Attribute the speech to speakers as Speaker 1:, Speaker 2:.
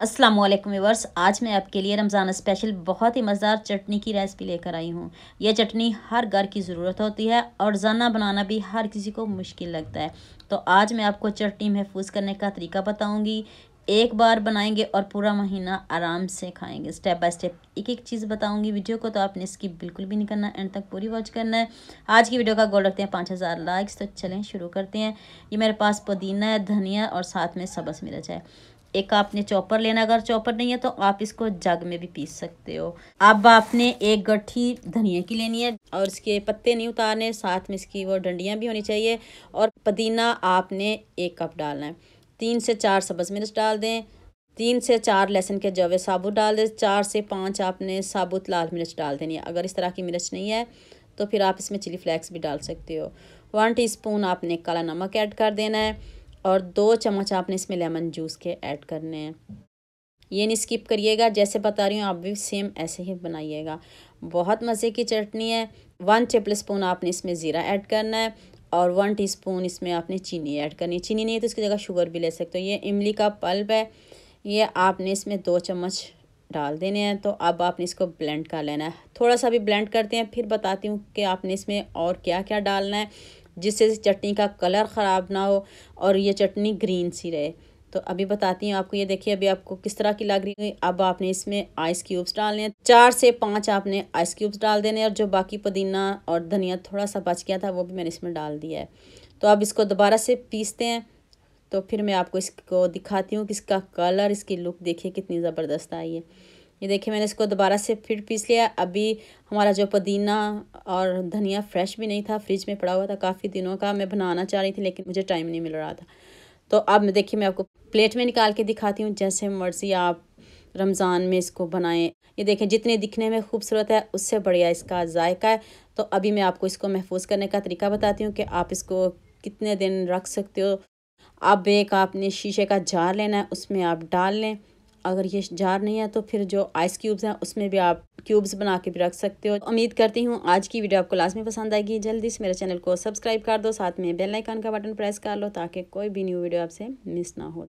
Speaker 1: अस्सलाम वालेकुम व्यूअर्स। आज मैं आपके लिए रमज़ान स्पेशल बहुत ही मज़ेदार चटनी की रेसिपी लेकर आई हूँ। यह चटनी हर घर की ज़रूरत होती है और रोज़ाना बनाना भी हर किसी को मुश्किल लगता है। तो आज मैं आपको चटनी महफूज करने का तरीका बताऊँगी। एक बार बनाएंगे और पूरा महीना आराम से खाएंगे। स्टेप बाय स्टेप एक एक चीज़ बताऊँगी। वीडियो को तो आपने स्किप बिल्कुल भी नहीं करना, एंड तक पूरी वॉच करना है। आज की वीडियो का गोल रखते हैं 5000 लाइक्स। तो चलें शुरू करते हैं। ये मेरे पास पुदीना है, धनिया और साथ में सब्ज़ मिर्च है। एक आपने चॉपर लेना, अगर चॉपर नहीं है तो आप इसको जग में भी पीस सकते हो। अब आपने एक गट्ठी धनिया की लेनी है और इसके पत्ते नहीं उतारने, साथ में इसकी वो डंडियां भी होनी चाहिए। और पुदीना आपने 1 कप डालना है। 3 से 4 सब्ज़ मिर्च डाल दें। 3 से 4 लहसुन के जवे साबुत डाल दें। 4 से 5 आपने साबुत लाल मिर्च डाल देनी है। अगर इस तरह की मिर्च नहीं है तो फिर आप इसमें चिली फ्लेक्स भी डाल सकते हो। 1 टीस्पून आपने काला नमक ऐड कर देना है और 2 चम्मच आपने इसमें लेमन जूस के ऐड करने हैं। ये नहीं स्किप करिएगा, जैसे बता रही हूँ आप भी सेम ऐसे ही बनाइएगा। बहुत मज़े की चटनी है। 1 टेबल स्पून आपने इसमें ज़ीरा ऐड करना है और 1 टीस्पून इसमें आपने चीनी ऐड करनी है। चीनी नहीं है तो इसकी जगह शुगर भी ले सकते हो। ये इमली का पल्प है, ये आपने इसमें 2 चम्मच डाल देने हैं। तो अब आपने इसको ब्लेंड कर लेना है। थोड़ा सा भी ब्लेंड करते हैं, फिर बताती हूँ कि आपने इसमें और क्या क्या डालना है जिससे चटनी का कलर ख़राब ना हो और ये चटनी ग्रीन सी रहे। तो अभी बताती हूँ आपको। ये देखिए अभी आपको किस तरह की लग रही है। अब आपने इसमें आइस क्यूब्स डालने हैं। 4 से 5 आपने आइस क्यूब्स डाल देने हैं और जो बाकी पुदीना और धनिया थोड़ा सा बच गया था वो भी मैंने इसमें डाल दिया है। तो अब इसको दोबारा से पीसते हैं। तो फिर मैं आपको इसको दिखाती हूँ कि इसका कलर, इसकी लुक देखिए कितनी ज़बरदस्त आई है। ये देखिए मैंने इसको दोबारा से फिर पीस लिया। अभी हमारा जो पुदीना और धनिया फ्रेश भी नहीं था, फ्रिज में पड़ा हुआ था काफ़ी दिनों का। मैं बनाना चाह रही थी लेकिन मुझे टाइम नहीं मिल रहा था। तो अब मैं देखिए मैं आपको प्लेट में निकाल के दिखाती हूँ। जैसे मर्ज़ी आप रमज़ान में इसको बनाएं। ये देखें जितने दिखने में खूबसूरत है उससे बढ़िया इसका जायका है। तो अभी मैं आपको इसको महफूज करने का तरीका बताती हूँ कि आप इसको कितने दिन रख सकते हो। अब एक आपने शीशे का जार लेना है, उसमें आप डाल लें। अगर ये जार नहीं है तो फिर जो आइस क्यूब्स हैं उसमें भी आप क्यूब्स बना के भी रख सकते हो। उम्मीद करती हूँ आज की वीडियो आपको लाजमी पसंद आएगी। जल्दी से मेरे चैनल को सब्सक्राइब कर दो, साथ में बेल आइकन का बटन प्रेस कर लो ताकि कोई भी न्यू वीडियो आपसे मिस ना हो।